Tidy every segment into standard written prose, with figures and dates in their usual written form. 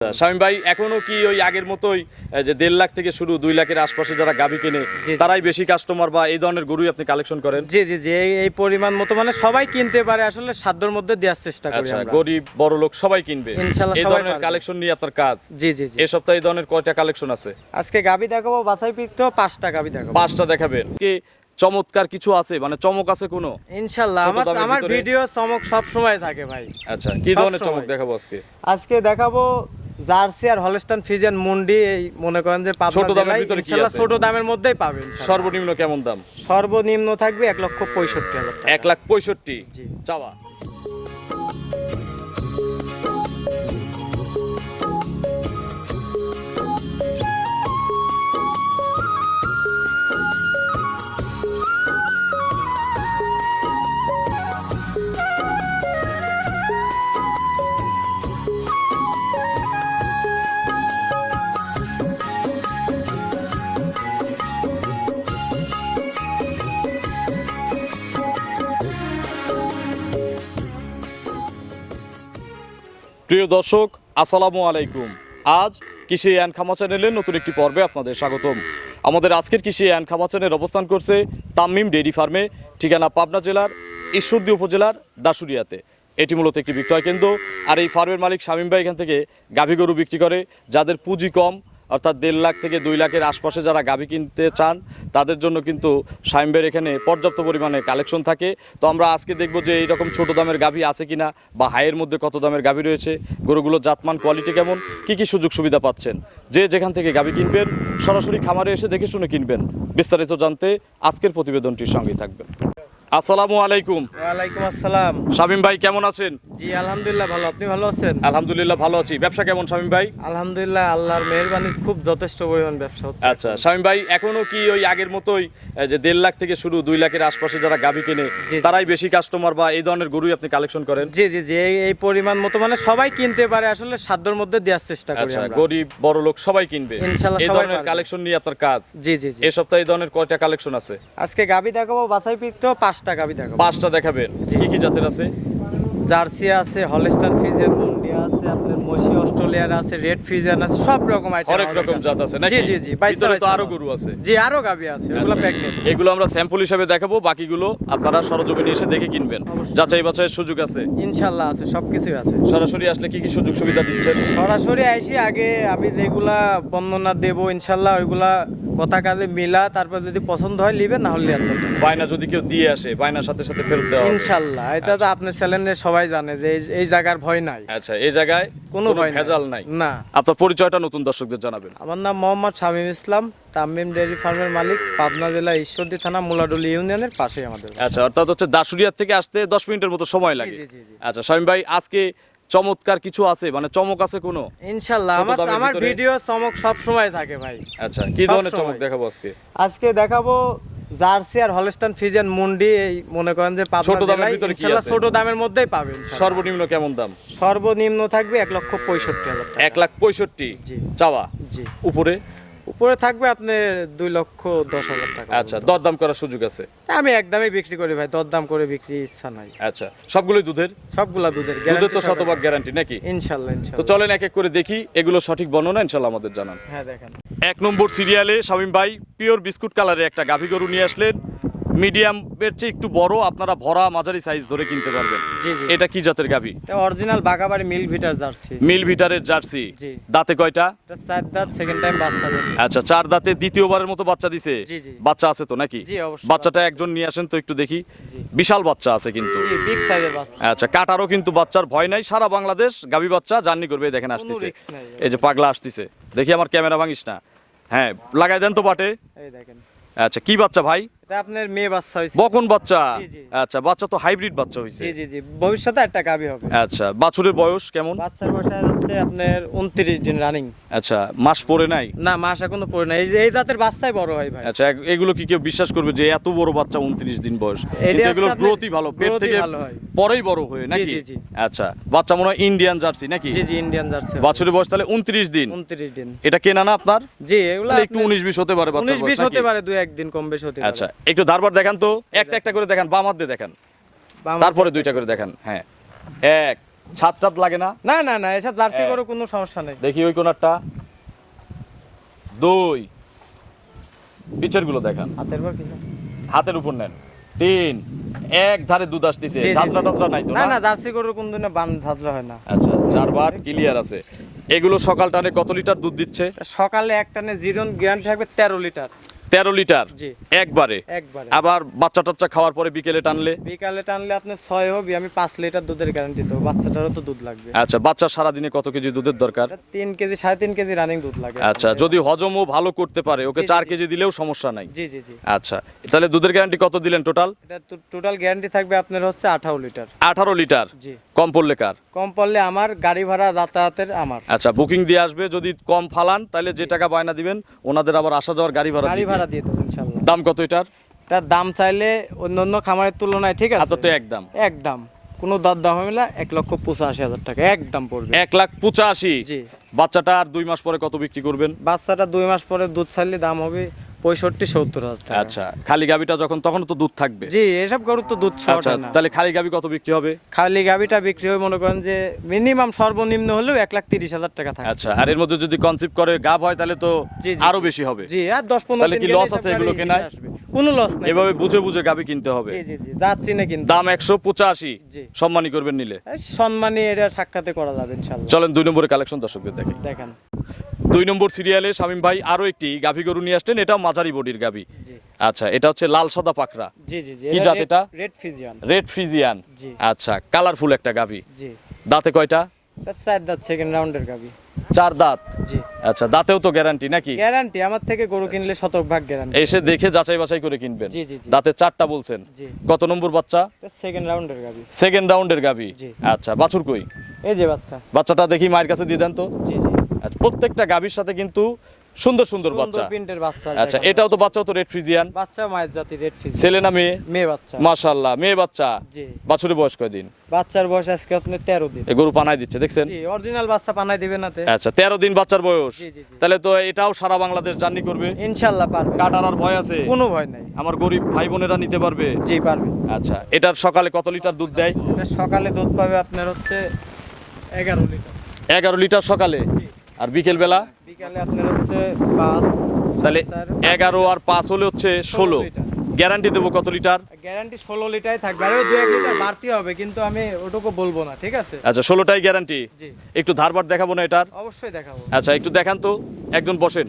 শামীম ভাই এখনো কি ওই আগের মতোই যে 1.5 লাখ থেকে শুরু 2 লাখের আশপাশে যারা গাভী কিনে তারাই বেশি কাস্টমার বা এই ধরনের গরুই আপনি কালেকশন করেন? জি জি জি এই পরিমাণ মতো মানে সবাই কিনতে পারে, আসলে সাধ্যের মধ্যে দেওয়ার চেষ্টা করি আচ্ছা, আমরা। গরিব বড় লোক সবাই কিনবে ইনশাআল্লাহ এই সবাই ধরনের পারবে। কালেকশন নিয়ে আপনার কাজ। জি জি জি এই সপ্তাহে এই ধরনের কয়টা কালেকশন আছে? আজকে গাভী দেখাবো, বাছাই পিকতো 5টা গাভী দেখাবো। 5টা দেখাবেন কি? চমৎকার কিছু আছে, মানে চমক আছে কোনো? ইনশাআল্লাহ ছোট দামের আমার ভিতরে? ভিডিও চমক সব সময় থাকে ভাই। আচ্ছা, কি সব ধরনের চমক সময়। দেখাবো আজকে? আজকে দেখাবো জার্সি আর হলস্টাইন ফ্রিজিয়ান মুন্ডি, এই মনে করেন যে পাবনা ছোট দামের জেলায় ভিতরে কি ইনশাআল্লাহ আছে? ছোট দামের মধ্যেই পাবেন ইনশাআল্লাহ। সর্বনিম্ন কেমন দাম? সর্বনিম্ন থাকবে 1,65,000 টাকা। 1,65,000 জি। চাওয়া। প্রিয় দর্শক, আসসালামু আলাইকুম। আজ কৃষি অ্যান্ড খামা চ্যানেলের নতুন একটি পর্বে আপনাদের স্বাগতম। আমাদের আজকের কৃষি অ্যান্ড খামা চ্যানেল অবস্থান করছে তামিম ডেইরি ফার্মে, ঠিকানা পাবনা জেলার ঈশ্বরদী উপজেলার দাসুরিয়াতে। এটি মূলত একটি বিক্রয় কেন্দ্র, আর এই ফার্মের মালিক শামীম ভাই এখান থেকে গাভী গরু বিক্রি করে। যাদের পুঁজি কম, অর্থাৎ 1.5 লাখ থেকে 2 লাখের আশপাশে যারা গাভী কিনতে চান তাদের জন্য কিন্তু শামীম ভাইয়ের এখানে পর্যাপ্ত পরিমাণে কালেকশন থাকে। তো আমরা আজকে দেখব যে এইরকম ছোট দামের গাভী আছে কিনা, বা হাইয়ের মধ্যে কত দামের গাভী রয়েছে, গরুগুলোর জাতমান কোয়ালিটি কেমন, কি কি সুযোগ সুবিধা পাচ্ছেন। যে যেখান থেকে গাভী কিনবেন সরাসরি খামারে এসে দেখে শুনে কিনবেন। বিস্তারিত জানতে আজকের প্রতিবেদনটির সঙ্গেই থাকবেন। আসসালামু আলাইকুম। ওয়ালাইকুম আসসালাম। শামীম ভাই কেমন আছেন? জি আলহামদুলিল্লাহ ভালো, আপনি ভালো আছেন? আলহামদুলিল্লাহ ভালো আছি। ব্যবসা কেমন শামীম ভাই? আলহামদুলিল্লাহ আল্লাহর মেহেরবানি খুব যথেষ্ট পরিমাণ ব্যবসা হচ্ছে। আচ্ছা শামীম ভাই এখনো কি ওই আগের মতোই যে 1.5 লাখ থেকে শুরু 2 লাখের আশপাশে যারা গাভী কিনে জি, জি। তারাই বেশি কাস্টমার বা এই ধরনের গরুই আপনি কালেকশন করেন? জি জি জি এই পরিমাণ মতো মানে সবাই কিনতে পারে, আসলে সাধ্যের মধ্যে দেওয়ার চেষ্টা করি আচ্ছা, আমরা। গরিব বড় লোক সবাই কিনবে ইনশাআল্লাহ এই সবাই ধরনের পারবে। কালেকশন নিয়ে আপনার কাজ। জি জি জি এই সপ্তাহে এই ধরনের কয়টা কালেকশন আছে? আজকে গাভী দেখাবো, বাছাই পিকতো 5টা গাভী দেখাবো। 5টা দেখাবেন। কি কি জাতের আছে? জার্সি আছে, হলস্টাইন ফ্রিজিয়ান মুন্ডি আছে, আপনার মসি অস্ট্রেলিয়ার আছে, রেড ফ্রিজিয়ান আছে, সব রকম আইটেম। হরেক রকম জাত আছে নাকি? জি জি জি ভিতরে তো আরো গরু আছে। জি আরো গাভী আছে, ওগুলো আচ্ছা, প্রেগন্যান্ট। এগুলো আমরা স্যাম্পল হিসেবে দেখাবো, বাকিগুলো আপনারা সরজমিনে এসে দেখে কিনবেন। অবশ্যই। যাচাই বাছাইয়ের সুযোগ আছে। ইনশাআল্লাহ আছে, সবকিছুই আছে। সরাসরি আসলে কি কি সুযোগ সুবিধা দিচ্ছেন? সরাসরি আইসি আগে আমি যেগুলা বর্ণনা দেব ইনশাল্লাহ ওইগুলা কথা কাজে মিলা, তারপর যদি পছন্দ হয় নিবে, না হলে আর দরকার নেই। বায়না যদি কেউ দিয়ে আসে বায়নার সাথে সাথে ফেরত দেওয়া হবে। ইনশাল্লাহ এটা তো আপনার চ্যানেলে সবাই জানে যে এই জায়গার ভয় নাই, আচ্ছা, এই জায়গায় কোনো ভয় ভেজাল নাই। না। আপনার পরিচয়টা নতুন দর্শকদের জানাবেন। আমার নাম মোহাম্মদ শামীম ইসলাম, তামিম ডেইরি ফার্মের মালিক, পাবনা জেলা ঈশ্বরদী থানা মুলাডুলি ইউনিয়নের পাশেই আমাদের। আচ্ছা, অর্থাৎ হচ্ছে দাসুরিয়া থেকে আসতে 10 মিনিটের মতো সময় লাগে। জি, জি, জি। আচ্ছা শামীম ভাই, আজকে চমৎকার কিছু আছে, মানে চমক আছে কোনো? ইনশাল্লাহ ছোট দামের আমার ভিতরে? ভিডিও চমক সব সময় থাকে ভাই। আচ্ছা, কি সব ধরনের চমক সময়। দেখাবো আজকে? আজকে দেখাবো জার্সি আর হলস্টাইন ফ্রিজিয়ান মুন্ডি, এই মনে করেন যে পাবনা ছোট দামের জেলায় ভিতরে কি ইনশাল্লাহ আছে? ছোট দামের মধ্যেই পাবেন ইনশাল্লাহ। সর্বনিম্ন কেমন দাম? সর্বনিম্ন থাকবে 1,65,000 টাকা। 1,65,000 জি। চাওয়া। জি উপরে? উপরে থাকবে আপনার 2,10,000 টাকা। আচ্ছা, দরদাম করার সুযোগ আছে? আমি একদমই বিক্রি করি ভাই, দরদাম করে বিক্রি ইচ্ছা নাই। আচ্ছা, সবগুলোই দুধের? সবগুলা দুধের দুধের গ্যারান্টি তো শতভাগ গ্যারান্টি নাকি? ইনশাল্লাহ তো ইনশাল্লাহ। চলেন এক এক করে দেখি, এগুলো সঠিক বর্ণনা ইনশাল্লাহ আমাদের জানান। হ্যাঁ দেখেন, 1 নম্বর সিরিয়ালে শামীম ভাই পিওর বিস্কুট কালারের একটা গাভী গরু নিয়ে আসলেন। মিডিয়ামের চেয়ে একটু বড়, আপনারা ভরা মাঝারি সাইজ ধরে কিনতে পারবেন। জি জি এটা কি জাতের গাভী? এটা অরিজিনাল বাগাবাড়ি মিল ভিটার জার্সি। মিল ভিটারের জার্সি। জি। দাঁতে কয়টা? এটা 4 দাঁত, সেকেন্ড টাইম বাচ্চা দিয়েছে। আচ্ছা, 4 দাঁতে দ্বিতীয়বারের মতো বাচ্চা দিছে। জি, জি। বাচ্চা আছে তো নাকি? জি, অবশ্যই বাচ্চাটা বাচ্চা একজন নিয়ে আসেন তো একটু দেখি। জি। বিশাল বাচ্চা আছে কিন্তু। জি বিগ সাইজের বাচ্চা। আচ্ছা, কাটারও কিন্তু বাচ্চার ভয় নাই। সারা বাংলাদেশ গাভী বাচ্চা জার্নি করবে, এই দেখেন আসতেছে। risk নাই। এই যে পাগলা আসতেছে, দেখি আমার ক্যামেরা ভাঙিস না। হ্যাঁ, লাগাই দেন তো পাটে। এই দেখেন, আচ্ছা, কি বাচ্চা ভাই? এটা আপনার মেয়ে বাচ্চা হইছে। বকন বাচ্চা? জি, জি। আচ্ছা, বাচ্চা তো হাইব্রিড বাচ্চা হইছে। জি জি জি ভবিষ্যতে একটা গাবি হবে। আচ্ছা, বাছুরের বয়স কেমন? বাচ্চার বয়স যাচ্ছে আপনার 29 দিন রানিং। আচ্ছা, মাস পরে নাই? না মাস এখনো পড়ে না, এই যে এই জাতের বাচ্চাই বড় হয় ভাই। আচ্ছা, এগুলো কি কেউ বিশ্বাস করবে যে এত বড় বাচ্চা 29 দিন বয়স? এটা কিন্তু এগুলোর হচ্ছে আপনার গ্রোথই ভালো, পেট growth-ই থেকে ভালো হয়। পরেই বড় হয়ে নাকি? জি, জি। আচ্ছা, বাচ্চা মনে হয় ইন্ডিয়ান জার্সি নাকি? জি জি ইন্ডিয়ান জার্সি। বাছুরের বয়স তাহলে 29 দিন। 29 দিন। এটা কেনা না আপনার? জি এগুলা তাহলে একটু 19-20 হতে পারে বাচ্চার 19 বয়স 20 হতে নাকি? পারে, 2-1 দিন কম বেশি হতে পারে। আচ্ছা, একটু ধারবার দেখান তো, একটা একটা করে দেখান, বাম হাত দিয়ে দেখান, বাম তারপরে দুইটা করে দেখান। হ্যাঁ, 1 ছাদ টাদ লাগে না? না না না, এসব জার্সি হ্যাঁ। গরু কোনো সমস্যা নেই। দেখি ওই কোনারটা, 2 পিছের গুলো দেখান, হাতের পর কিনা? হাতের উপর নেন, 3 এক ধারে দুধ আসতেছে, জি, জি, ঝাঁঝরা জি। টাঝরা নাই তো না না? না, জার্সি গরুর কোন দিনে বান ঝাঁঝরা হয় না। আচ্ছা, 4 বার ক্লিয়ার আছে। এগুলো সকাল টানে কত লিটার দুধ দিচ্ছে? সকালে এক টানে জিরন গ্যারান্টি থাকবে 13 লিটার। 13 লিটার জি। একবারে? একবারে। আবার বাচ্চা টাচ্চা খাওয়ার পরে বিকেলে টানলে? বিকালে টানলে আপনি 6 হবে, আমি 5 লিটার দুধের গ্যারান্টি দেবো। বাচ্চাটারও তো দুধ লাগবে। আচ্ছা, বাচ্চা সারাদিনে কত কেজি দুধের দরকার? 3 কেজি 3.5 কেজি রানিং দুধ লাগে। আচ্ছা, যদি হজমও ভালো করতে পারে ওকে জি, জি, 4 জি। কেজি দিলেও সমস্যা নাই। জি জি জি। আচ্ছা, তাহলে দুধের গ্যারান্টি কত দিলেন টোটাল? এটা টোটাল গ্যারান্টি থাকবে আপনার হচ্ছে 18 লিটার। 18 লিটার। জি। কম পড়লে কার? কম পড়লে আমার, গাড়ি ভাড়া যাতায়াতের আমার। আচ্ছা, বুকিং দিয়ে আসবে, যদি কম ফালান তাহলে যে টাকা বায়না দিবেন ওনাদের আবার আসা যাওয়ার গাড়ি ভাড়া গাড়ি দিয়ে ভাড়া দিবেন। দিয়ে দেবো ইনশাল্লাহ। দাম কত এটার? তার দাম চাইলে অন্য খামারের তুলনায় ঠিক আছে, আপাতত একদম একদম কোনো দরদাম হবে না, 1,85,000 টাকা একদম পড়বে। 1,85,000। জি। বাচ্চাটা আর 2 মাস পরে কত বিক্রি করবেন? বাচ্চাটা 2 মাস পরে দুধ ছাড়লে দাম হবে 65-70 হাজার টাকা। আচ্ছা, খালি গাবিটা যখন তখন তো দুধ থাকবে? জি, এসব গরুর তো দুধ শর্ট আচ্ছা, হয় না। তাহলে খালি গাবি কত বিক্রি হবে? খালি গাভিটা বিক্রি হয় মনে করেন যে মিনিমাম সর্বনিম্ন হলেও 1,30,000 টাকা থাকে। আচ্ছা, আর এর মধ্যে যদি কনসিপ্ট করে গাব হয় তাহলে তো জি, জি, আরো জি। বেশি হবে। জি, আর 10-15 তাহলে দিন কি গেলে লস এসব আছে গাড়ি এগুলো হিটে কেনায়? আসবে। কোনো লস নাই। এভাবে বুঝে বুঝে গাবি কিনতে হবে। জি জি জি, যাচ্ছি না কিন্তু। দাম 185। জি। সম্মানী করবেন নিলে? সম্মানী এটা সাক্ষাতে করা যাবে ইনশাআল্লাহ। চলেন 2 নম্বরের কালেকশন দর্শকদের দেখি। দেখেন। 2 নম্বর সিরিয়ালে শামীম ভাই আরো একটি গাভী গরু নিয়ে আসলেন, এটাও মাঝারি বডির গাভী। জি আচ্ছা, এটা হচ্ছে লাল সাদা পাকড়া, জি জি জি। কি জাত এটা? Red Friesian. Red Friesian. জি। আচ্ছা, কালারফুল একটা গাভী। জি। দাঁতে কয়টা? এটা 4 দাঁত সেকেন্ড রাউন্ডের গাভি। 4 দাঁত। জি। আচ্ছা, দাঁতেও তো গ্যারান্টি নাকি? গ্যারান্টি আমার থেকে গরু কিনলে শতভাগ গ্যারান্টি। এসে দেখে যাচাই বাছাই করে কিনবেন। জি, জি, জি। দাঁতে 4টা বলছেন। জি। কত নম্বর বাচ্চা? এটা সেকেন্ড রাউন্ডের গাভি। সেকেন্ড রাউন্ডের গাভী। জি। আচ্ছা, বাছুর কই? এই যে বাচ্চা। বাচ্চাটা দেখি মায়ের কাছে দিয়ে দেন তো। জি জি। আচ্ছা, প্রত্যেকটা গাভীর সাথে কিন্তু সুন্দর সুন্দর বাচ্চা। প্রিন্টের বাচ্চা। আচ্ছা, এটাও তো বাচ্চাও তো রেড ফ্রিজিয়ান। বাচ্চা মায়ের জাতি রেড ফিজিয়ান। ছেলে না মেয়ে? মেয়ে বাচ্চা। মাশাআল্লাহ, মেয়ে বাচ্চা। জি। বাছুরের বয়স কয়দিন? বাচ্চার বয়স আজকে আপনি 13 দিন। এ গরু পানায় দিচ্ছে দেখছেন? জি, অরিজিনাল বাচ্চা পানায় দিবে না তে। আচ্ছা, 13 দিন বাচ্চার বয়স। জি, জি, জি। তাহলে তো এটাও সারা বাংলাদেশ জার্নি করবে। ইনশাআল্লাহ পারবে। কাটার আর ভয় আছে? কোনো ভয় নাই। আমার গরিব ভাই বোনেরা নিতে পারবে? জি পারবে। আচ্ছা, এটার সকালে কত লিটার দুধ দেয়? এটা সকালে দুধ পাবে আপনার হচ্ছে 11 লিটার। 11 লিটার সকালে। আর বিকেল বেলা? বিকালে আপনার হচ্ছে 5। তাহলে 11 আর 5 হলে হচ্ছে 16। লিটার। গ্যারান্টি দেবো কত লিটার? গ্যারান্টি 16 লিটারই থাকবে। আরো 2-1 লিটার বাড়তি হবে কিন্তু আমি ওটুকু বলবো না, ঠিক আছে? আচ্ছা, 16টাই গ্যারান্টি। জি। একটু ধারবার দেখাবো না এটার? অবশ্যই দেখাবো। আচ্ছা, একটু দেখান তো, একজন বসেন।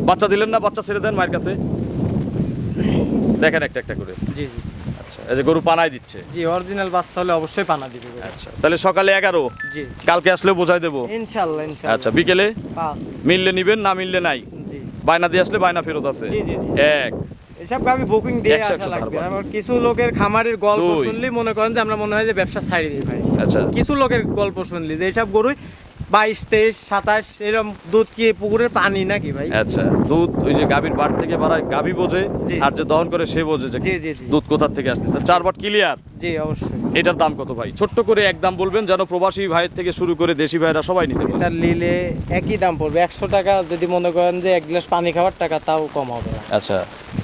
বাচ্চা দিলেন না, বাচ্চা ছেড়ে দেন মায়ের কাছে। দেখেন একটা একটা করে। জি জি আচ্ছা, এই যে গরু পানায় দিচ্ছে। জি, অরিজিনাল বাচ্চা হলে অবশ্যই পানা দিবে গরু। আচ্ছা, তাহলে সকালে 11, জি। কালকে আসলেও বোঝাই দেবো। ইনশাআল্লাহ ইনশাআল্লাহ। আচ্ছা, বিকেলে 5। মিললে নিবেন, না মিললে নাই। জি বায়না দিয়ে আসলে বায়না ফেরত আছে। জি জি জি। এক। এসব গাবি বুকিং দিয়ে 100 আসা লাগবে। ধারবার। আবার কিছু লোকের খামারের গল্প 2 শুনলেই মনে করেন যে আমরা মনে হয় যে ব্যবসা ছাড়ি দিই ভাই। আচ্ছা, কিছু লোকের গল্প শুনলি যে এইসব গরুই 22, 23, 27 এরকম দুধ কি পুকুরের পানি নাকি ভাই? আচ্ছা, দুধ ওই যে গাভীর বাট থেকে বাড়ায় গাভী বোঝে, জি। আর যে দহন করে সে বোঝে যে জি জি জি। দুধ কোথা থেকে আসতেছে। 4 বাট ক্লিয়ার। জি অবশ্যই। এটার দাম কত ভাই? ছোট্ট করে এক দাম বলবেন যেন প্রবাসী ভাইয়ের থেকে শুরু করে দেশি ভাইরা সবাই নিতে পারে। এটা নিলে একই দাম পড়বে 100 টাকা। যদি মনে করেন যে 1 গ্লাস পানি খাওয়ার টাকা তাও কম হবে না। আচ্ছা,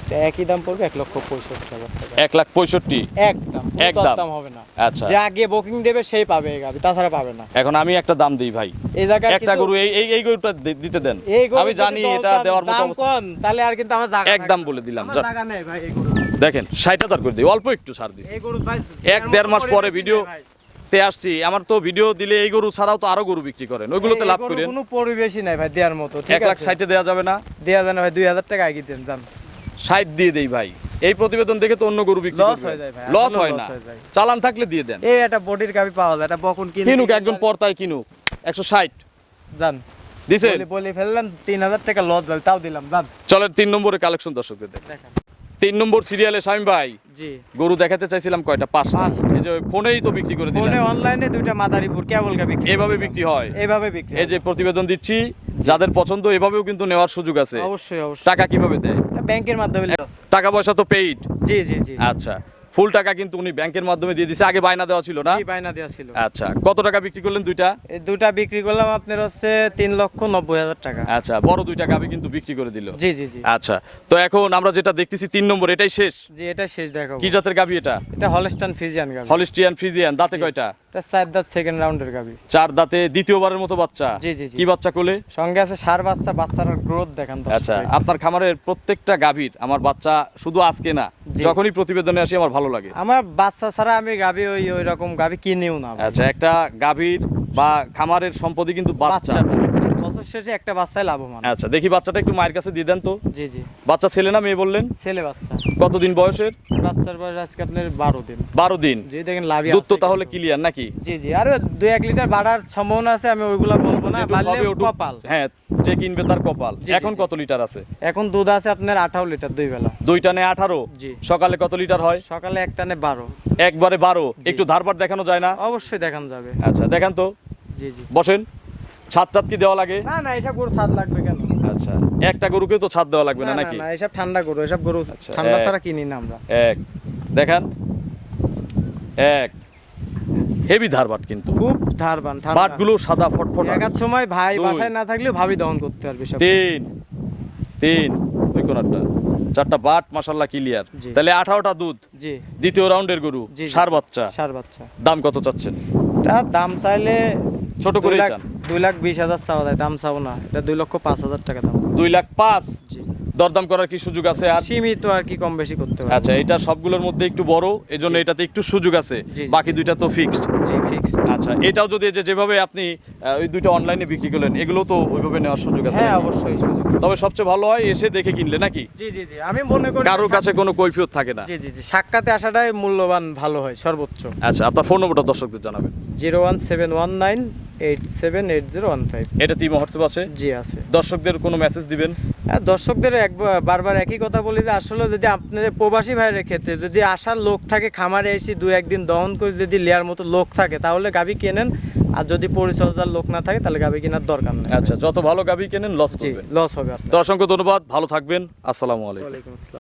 এটা একই দাম পড়বে 1,65,000 টাকা। 1,65,000। একদম। একদম। দাম হবে না। আচ্ছা, যে আগে বুকিং দেবে সেই পাবে এই গাবি, তাছাড়া পাবে না। এখন আমি একটা দাম দিই ভাই। এই জায়গায় একটা গরু এই গরুটা দিতে দেন। এই গরু আমি জানি এটা দেওয়ার মতো দাম অবস্থা- কম, তাহলে আর কিন্তু আমার জায়গা একদম বলে দিলাম। আমার যান। জায়গা নেই ভাই এই গরু। দেখেন 60,000 করে দিই, অল্প একটু ছাড় দিছি। এই গরু ভাই 1-1.5 মাস পরে ভিডিও তে আসছি, আমার তো ভিডিও দিলে এই গরু ছাড়াও তো আরো গরু বিক্রি করেন, ওইগুলোতে লাভ করেন। কোনো পরিবেশই নাই ভাই দেওয়ার মতো, ঠিক আছে? 1,60,000 দেওয়া যাবে না? দেয়া যায় না ভাই, 2000 টাকা আগে দেন জান। 60 দিয়ে দেই ভাই। এই প্রতিবেদন দেখে তো অন্য গরু বিক্রি Loss করবে। হয়ে যায় ভাই, লস এখনো হয় loss না। হয়ে যায়। চালান থাকলে দিয়ে দেন। এই একটা বডির গাবি পাওয়া যায়, এটা বকন কিনুক একজন পর্তায় কিনুক। 160 জান দিছেন। বলে ফেললেন 3000 টাকা লস গেল, তাও দিলাম জান। চলেন 3 নম্বরে কালেকশন দর্শকদের দেখেন। দেখেন। 3 নম্বর সিরিয়ালে শামীম ভাই জি। গরু দেখাতে চাইছিলাম কয়টা? 5টা। এই যে ফোনেই তো বিক্রি করে ফোনে দিলাম। অনলাইনে 2টা মাদারীপুর কেবল গাবি এভাবে বিক্রি হয়। এইভাবে বিক্রি এই যে প্রতিবেদন দিচ্ছি, যাদের পছন্দ এভাবেও কিন্তু নেওয়ার সুযোগ আছে। অবশ্যই অবশ্যই। টাকা কিভাবে দেয়? এটা ব্যাংকের মাধ্যমে টাকা পয়সা তো পেইড। জি জি জি। আচ্ছা, ফুল টাকা কিন্তু উনি ব্যাংকের মাধ্যমে দিয়ে দিছে, আগে বায়না দেওয়া ছিল না? এই বায়না দেওয়া ছিল। আচ্ছা, কত টাকা বিক্রি করলেন দুইটা? এই দুটা বিক্রি করলাম আপনার হচ্ছে 3,90,000 টাকা। আচ্ছা, বড় দুইটা গাভী কিন্তু বিক্রি করে দিল। জি জি জি আচ্ছা, তো এখন আমরা যেটা দেখতেছি 3 নম্বর, এটাই শেষ? জি, এটা শেষ দেখাবো। কি জাতের গাভী এটা? এটা হলস্টাইন ফ্রিজিয়ান গাবি। হলিস্টিয়ান ফ্রিজিয়ান, দাঁতে কয়টা? এটা 4 দাঁত সেকেন্ড রাউন্ডের গাবি। 4 দাঁতে, দ্বিতীয়বারের মতো বাচ্চা। জি জি জি। কি বাচ্চা কোলে? সঙ্গে আছে ষাঁড় বাচ্চা, বাচ্চার গ্রোথ দেখান তো। আচ্ছা, আপনার খামারের প্রত্যেকটা গাভীর আমার বাচ্চা শুধু আজকে না, জি। যখনই প্রতিবেদনে আসি আমার ভালো লাগে। আমার বাচ্চা ছাড়া আমি গাবি ওই রকম গাবি কিনিও না ভাই। আচ্ছা, একটা গাভীর বা খামারের সম্পত্তি কিন্তু বাচ্চা। বছর শেষে একটা বাচ্চাই লাভবান। আচ্ছা, দেখি বাচ্চাটা একটু মায়ের কাছে দিয়ে দেন তো। জি জি। বাচ্চা ছেলে না মেয়ে বললেন? ছেলে বাচ্চা। কতদিন বয়সের? বাচ্চার বয়স আজকে আপনার 12 দিন। 12 দিন। জি, দেখেন লাভই দুধ তো আছে তাহলে কিন্তু। ক্লিয়ার নাকি? জি জি, আর 2-1 লিটার বাড়ার সম্ভাবনা আছে, আমি ওইগুলা বলবো না, যেটুক বাড়লে হবে ওটুক- কপাল। হ্যাঁ, যে কিনবে তার কপাল। জি, জি, এখন জি। কত লিটার আছে? এখন দুধ আছে আপনার 18 লিটার 2 বেলা। 2 টানে 18। জি। সকালে কত লিটার হয়? সকালে এক টানে 12। একবারে 12। জি। একটু ধারবার দেখানো যায় না? অবশ্যই দেখান যাবে। আচ্ছা, দেখান তো। জি জি। বসেন। ছাদ টাদ কি দেওয়া লাগে? না না, এসব গরু ছাদ লাগবে কেন? আচ্ছা, একটা গরুকে তো ছাদ দেওয়া লাগবে না না না নাকি? না, এসব ঠান্ডা গরু, এসব গরু আচ্ছা, ঠান্ডা এক। ছাড়া কিনি না আমরা। এক দেখান। এক হেভি ধারবাট কিন্তু। খুব ধারবান ঠান্ডা। বাটগুলো সাদা ফটফটা। একার সময় ভাই 2 বাসায় না থাকলেও ভাবি দহন করতে পারবে সব। 3 ওই কোনারটা 4টা বাট মাশাআল্লাহ ক্লিয়ার। জি। তাহলে 18টা দুধ। জি দ্বিতীয় রাউন্ডের গরু, জি, জি। ষাঁড় বাচ্চা। ষাঁড় বাচ্চা। দাম কত চাচ্ছেন? তার দাম চাইলে ছোট করেই চান? 2,20,000 চাওয়া যায়, দাম চাও না। এটা 2,05,000 টাকা দাম। 2,05,000। জি। দরদাম করার কি সুযোগ আছে? আর সীমিত আর কি, কম বেশি করতে পারবে। আচ্ছা, এটা সবগুলোর মধ্যে একটু বড়, এজন্য জি। এটাতে একটু সুযোগ আছে। জি, জি। বাকি দুইটা তো ফিক্সড। জি ফিক্স। আচ্ছা, এটাও যদি যেভাবে আপনি ওই দুইটা অনলাইনে বিক্রি করলেন, এগুলো তো ওইভাবে নেওয়ার সুযোগ আছে হ্যাঁ নাকি? অবশ্যই সুযোগ। তবে সবচেয়ে ভালো হয় এসে দেখে কিনলে নাকি? জি জি জি, আমি মনে করি কারোর কাছে কোনো কৈফিয়ত থাকে না। জি জি জি, সাক্ষাতে আসাটাই মূল্যবান, ভালো হয় সর্বোচ্চ। আচ্ছা, আপনার ফোন নম্বরটা দর্শকদের জানাবেন। 01719878015। এটা টিম হোয়াটসঅ্যাপ আছে? জি আছে। দর্শকদের কোনো মেসেজ দিবেন? আর দর্শকদের বারবার একই কথা বলি যে আসলে যদি আপনাদের প্রবাসী ভাইয়ের ক্ষেত্রে যদি আসার লোক থাকে, খামারে এসে 2-1 দিন দহন করে যদি লেয়ার মতো লোক থাকে, তাহলে গাভী কেনেন। আর যদি পরিচর্যার লোক না থাকে, তাহলে গাভী কেনার দরকার নেই। আচ্ছা, যত ভালো গাভী কেনেন লস জি, করবেন। লস হবে আপনার। তো অসংখ্য ধন্যবাদ, ভালো থাকবেন। আসসালামু আলাইকুম। ওয়ালাইকুম আসসালাম।